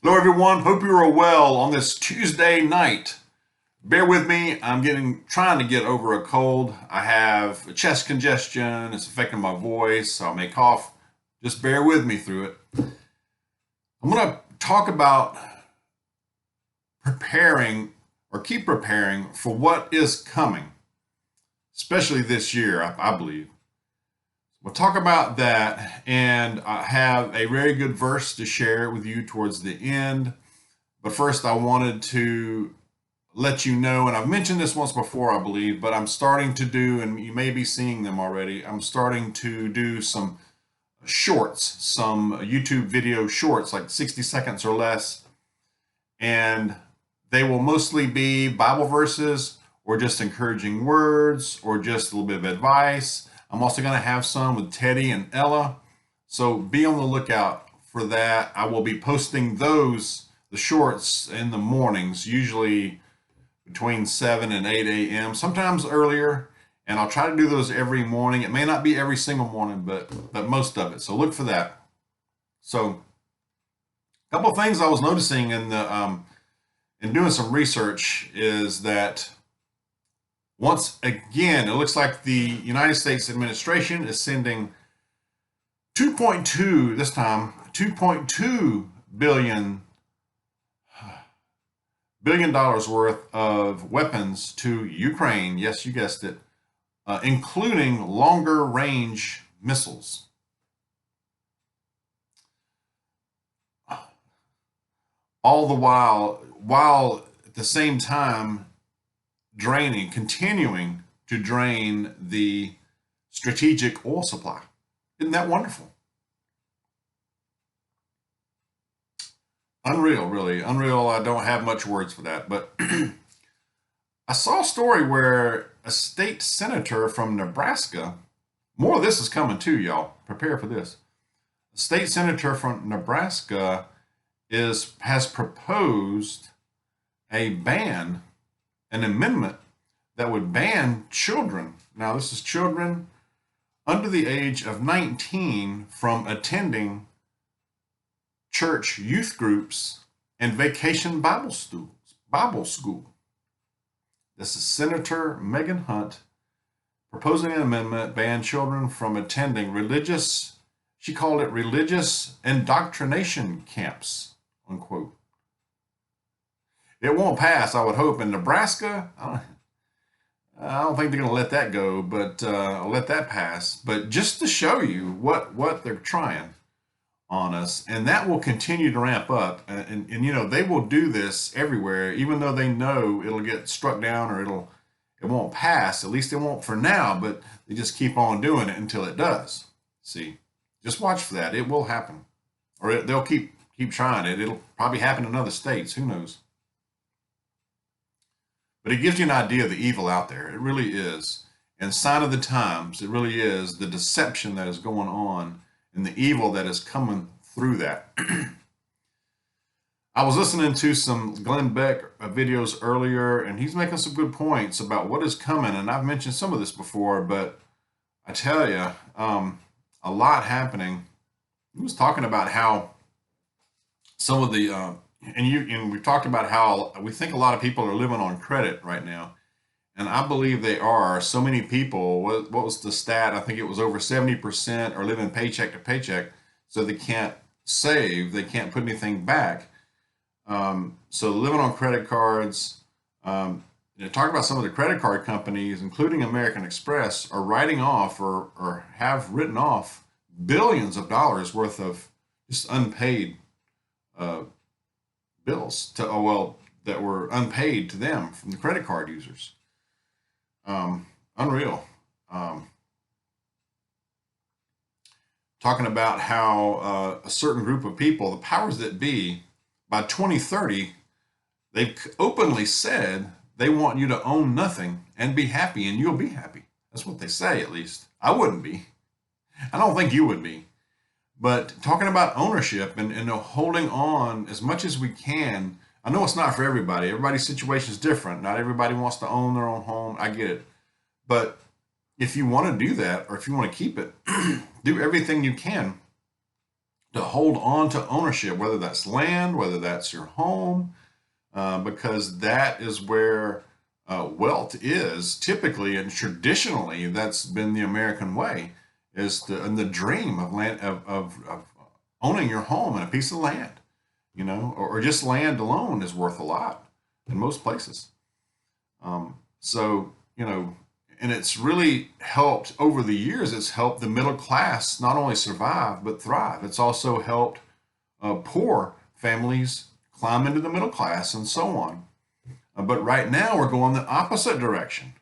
Hello, everyone. Hope you are well on this Tuesday night. Bear with me. Trying to get over a cold. I have a chest congestion. It's affecting my voice, so I may cough. Just bear with me through it. I'm going to talk about preparing or keep preparing for what is coming, especially this year, I believe. We'll talk about that, and I have a very good verse to share with you towards the end. But first, I wanted to let you know, and I've mentioned this once before, I believe, but I'm starting to do, and you may be seeing them already, I'm starting to do some shorts, some YouTube video shorts, like 60 seconds or less, and they will mostly be Bible verses or just encouraging words or just a little bit of advice. I'm also going to have some with Teddy and Ella, so be on the lookout for that. I will be posting the shorts in the mornings, usually between 7 and 8 a.m., sometimes earlier, and I'll try to do those every morning. It may not be every single morning, but most of it, so look for that. So a couple of things I was noticing in doing some research is that once again, it looks like the United States administration is sending 2.2 billion dollars worth of weapons to Ukraine. Yes, you guessed it, including longer range missiles. All the while at the same time continuing to drain the strategic oil supply. Isn't that wonderful? Unreal, really. Unreal. I don't have much words for that. But I saw a story where a state senator from Nebraska, more of this is coming too, y'all. Prepare for this. A state senator from Nebraska has proposed an amendment that would ban children. Now, this is children under the age of 19 from attending church youth groups and vacation Bible school. This is Senator Megan Hunt proposing an amendment ban children from attending she called it religious indoctrination camps, unquote. It won't pass, I would hope, in Nebraska. I don't think they're going to let that go, but I'll let that pass. But just to show you what they're trying on us, and that will continue to ramp up. And you know, they will do this everywhere, even though they know it'll get struck down or it won't pass. At least it won't for now, but they just keep on doing it until it does. See, just watch for that. It will happen, or they'll keep trying it. It'll probably happen in other states. Who knows? But it gives you an idea of the evil out there. It really is. And sign of the times, it really is the deception that is going on and the evil that is coming through that. I was listening to some Glenn Beck videos earlier, and he's making some good points about what is coming. And I've mentioned some of this before, but I tell you, a lot happening. He was talking about how some of the and we talked about how we think a lot of people are living on credit right now, and I believe they are. So many people. What was the stat? I think it was over 70% are living paycheck to paycheck, so they can't save, they can't put anything back. So living on credit cards. Talk about some of the credit card companies, including American Express, are writing off or have written off billions of dollars worth of just unpaid bills that were unpaid to them from the credit card users. Unreal. Talking about how a certain group of people, the powers that be, by 2030, they've openly said they want you to own nothing and be happy, and you'll be happy. That's what they say, at least. I wouldn't be. I don't think you would be. But talking about ownership and holding on as much as we can. I know it's not for everybody. Everybody's situation is different. Not everybody wants to own their own home. I get it. But if you want to do that, or if you want to keep it, do everything you can to hold on to ownership, whether that's land, whether that's your home, because that is where wealth is typically and traditionally. That's been the American way, and the dream of land of owning your home and a piece of land, or just land alone is worth a lot in most places. So, and it's really helped over the years. It's helped the middle class not only survive, but thrive. It's also helped poor families climb into the middle class and so on. But right now we're going the opposite direction.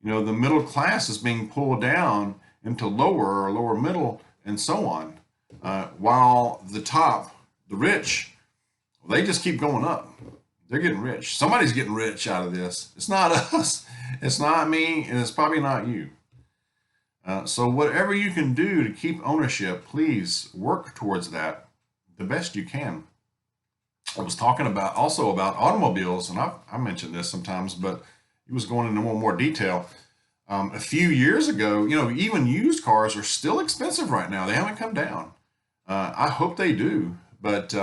The middle class is being pulled down into lower or lower middle and so on, while the rich, they just keep going up. They're getting rich. Somebody's getting rich out of this. It's not us. It's not me, and it's probably not you. So whatever you can do to keep ownership, please work towards that the best you can. I was talking also about automobiles, and I mentioned this sometimes, but he was going into more detail. A few years ago, even used cars are still expensive right now. They haven't come down. I hope they do, but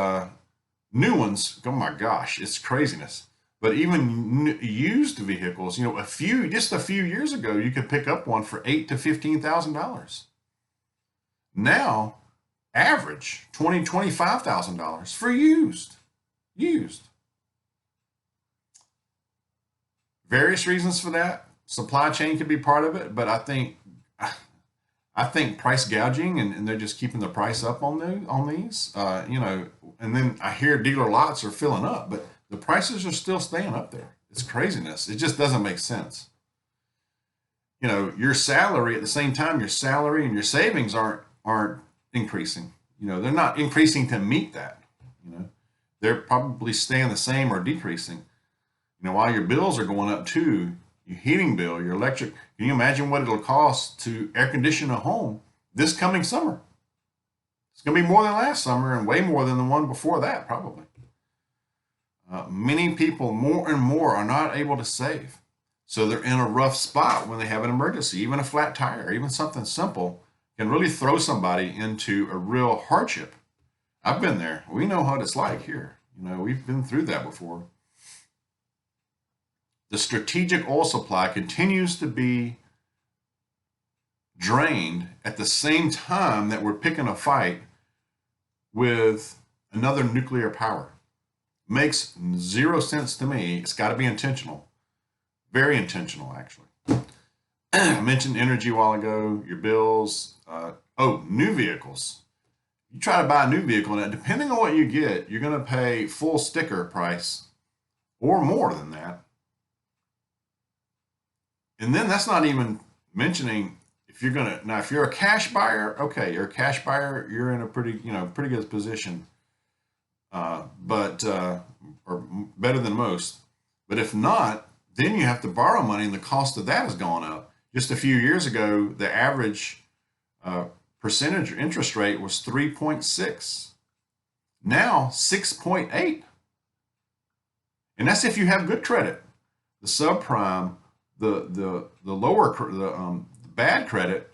new ones, oh my gosh, it's craziness. But even used vehicles, just a few years ago, you could pick up one for $8,000 to $15,000. Now, average $20,000 to $25,000 for used. Various reasons for that. Supply chain could be part of it, but I think price gouging, and they're just keeping the price up on these. And then I hear dealer lots are filling up, but the prices are still staying up there. It's craziness. It just doesn't make sense. Your salary at the same time, your salary and your savings aren't increasing. They're not increasing to meet that. They're probably staying the same or decreasing. While your bills are going up too, your heating bill, your electric. Can you imagine what it'll cost to air condition a home this coming summer? It's going to be more than last summer and way more than the one before that, probably. Many people, more and more, are not able to save. So they're in a rough spot when they have an emergency. Even a flat tire, even something simple, can really throw somebody into a real hardship. I've been there. We know what it's like here. We've been through that before. The strategic oil supply continues to be drained at the same time that we're picking a fight with another nuclear power. Makes zero sense to me. It's got to be intentional. Very intentional, actually. I mentioned energy a while ago, your bills. New vehicles. You try to buy a new vehicle, and depending on what you get, you're going to pay full sticker price or more than that. And then that's not even mentioning if you're a cash buyer, okay, you're a cash buyer, you're in a pretty good position, or better than most. But if not, then you have to borrow money, and the cost of that has gone up. Just a few years ago, the average percentage or interest rate was 3.6. Now 6.8, and that's if you have good credit. The subprime, the bad credit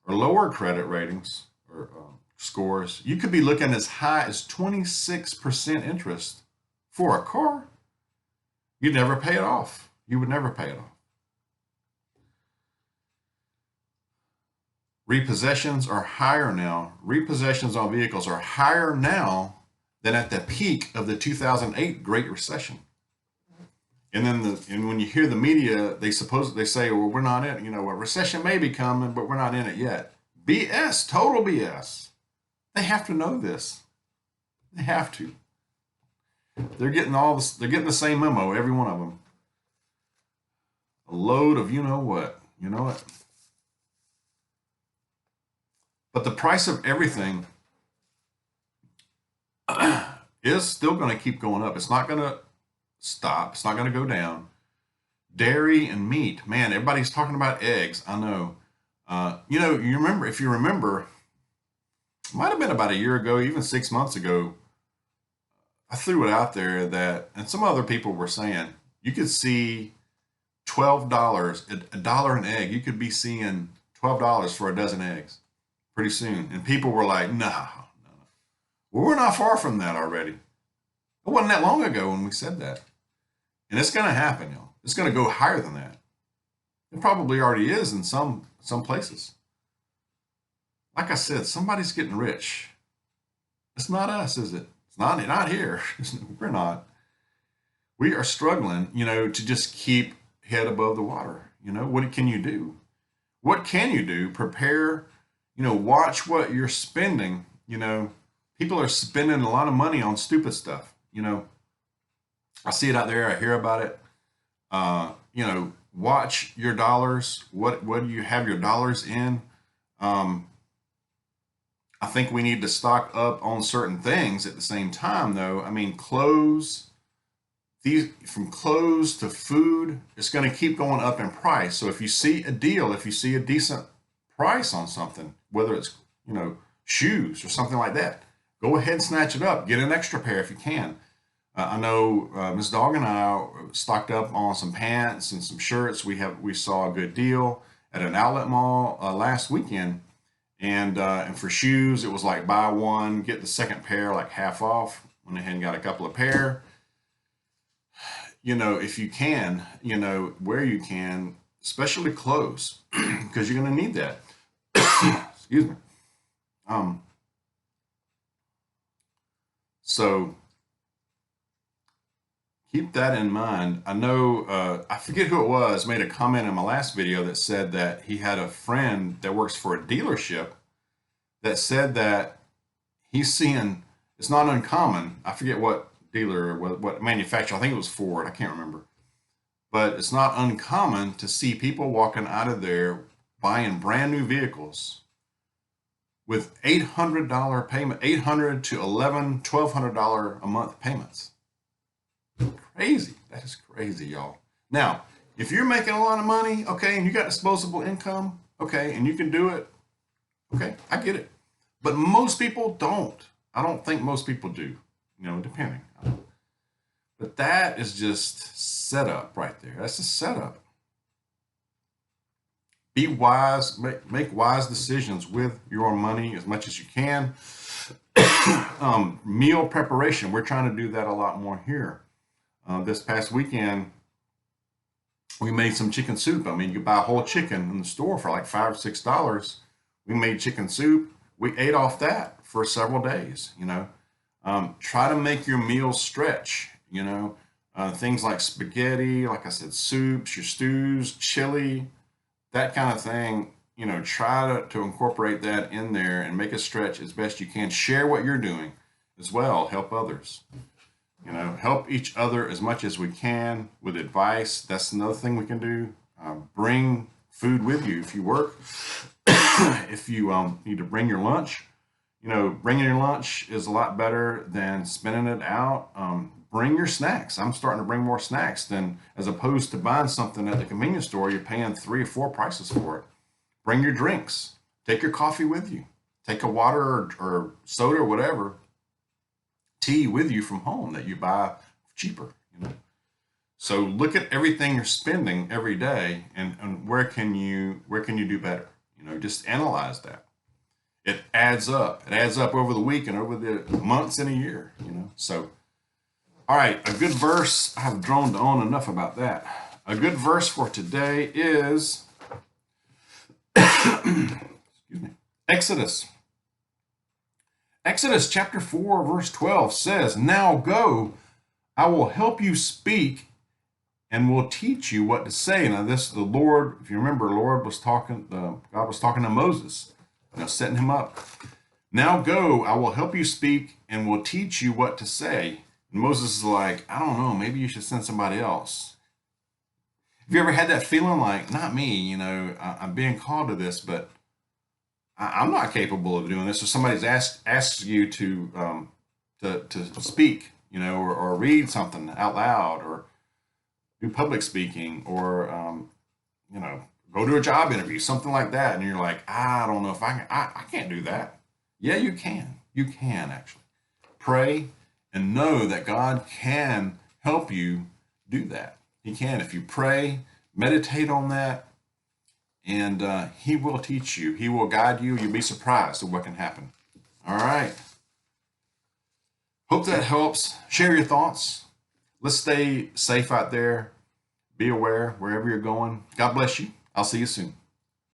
or lower credit ratings or scores, you could be looking as high as 26% interest for a car. You'd never pay it off. You would never pay it off. Repossessions are higher now. Repossessions on vehicles are higher now than at the peak of the 2008 Great Recession. And then when you hear the media, they say, well, we're not in, a recession may be coming, but we're not in it yet. BS, total BS. They have to know this. They have to. They're getting they're getting the same memo, every one of them. A load of you know what. But the price of everything is still going to keep going up. It's not going to stop. It's not going to go down. Dairy and meat, man, everybody's talking about eggs. I know. If you remember, it might have been about a year ago, even 6 months ago, I threw it out there and some other people were saying, you could see $12, a dollar an egg. You could be seeing $12 for a dozen eggs pretty soon. And people were like, no. Well, we're not far from that already. It wasn't that long ago when we said that. And it's going to happen, y'all. It's going to go higher than that. It probably already is in some places. Like I said, somebody's getting rich. It's not us, is it? It's not here. We're not. We are struggling, to just keep head above the water. What can you do? What can you do? Prepare, watch what you're spending. People are spending a lot of money on stupid stuff. I see it out there. I hear about it. Watch your dollars. What do you have your dollars in? I think we need to stock up on certain things at the same time, though. I mean, clothes, from clothes to food, it's going to keep going up in price. So if you see a deal, if you see a decent price on something, whether it's, shoes or something like that, go ahead and snatch it up. Get an extra pair if you can. I know Ms. Dawg and I stocked up on some pants and some shirts. We saw a good deal at an outlet mall last weekend. And for shoes, it was like buy one, get the second pair like half off. Went ahead and got a couple of pair. If you can, where you can, especially clothes, because you're going to need that. Excuse me. So keep that in mind. I know, I forget who it was, made a comment in my last video that said that he had a friend that works for a dealership that said that he's seeing, it's not uncommon. I forget what dealer or what manufacturer, I think it was Ford, I can't remember. But it's not uncommon to see people walking out of there buying brand new vehicles with $800 payment, $800 to $1,200 a month payments. Crazy. That is crazy, y'all. Now, if you're making a lot of money, okay, and you got disposable income, okay, and you can do it, okay, I get it. But most people don't. I don't think most people do, depending. But that is just setup right there. That's a setup. Be wise, make wise decisions with your money as much as you can. Meal preparation, we're trying to do that a lot more here. This past weekend, we made some chicken soup. I mean, you buy a whole chicken in the store for like $5 or $6. We made chicken soup. We ate off that for several days, Try to make your meals stretch, things like spaghetti, like I said, soups, your stews, chili, that kind of thing, try to incorporate that in there and make it stretch as best you can. Share what you're doing as well. Help others. Help each other as much as we can with advice. That's another thing we can do. Bring food with you if you work. If you need to bring your lunch, bringing your lunch is a lot better than spending it out. Bring your snacks. I'm starting to bring more snacks than as opposed to buying something at the convenience store. You're paying 3 or 4 prices for it. Bring your drinks. Take your coffee with you. Take a water or soda or whatever, tea with you from home that you buy cheaper, So look at everything you're spending every day and where can you do better? Just analyze that. It adds up. It adds up over the week and over the months in a year, So, all right, a good verse. I've droned on enough about that. A good verse for today is excuse me, Exodus. Exodus chapter 4, verse 12 says, "Now go, I will help you speak and will teach you what to say." Now this, the Lord, if you remember, God was talking to Moses, setting him up. "Now go, I will help you speak and will teach you what to say." And Moses is like, "I don't know, maybe you should send somebody else." Have you ever had that feeling like, not me, I'm being called to this, but I'm not capable of doing this. Or somebody's asked you to speak, or read something out loud, or do public speaking, or go to a job interview, something like that, and you're like, I don't know if I can't do that. Yeah, you can. You can actually pray and know that God can help you do that. He can if you pray, meditate on that. And he will teach you. He will guide you. You'll be surprised at what can happen. All right. Hope that helps. Share your thoughts. Let's stay safe out there. Be aware wherever you're going. God bless you. I'll see you soon.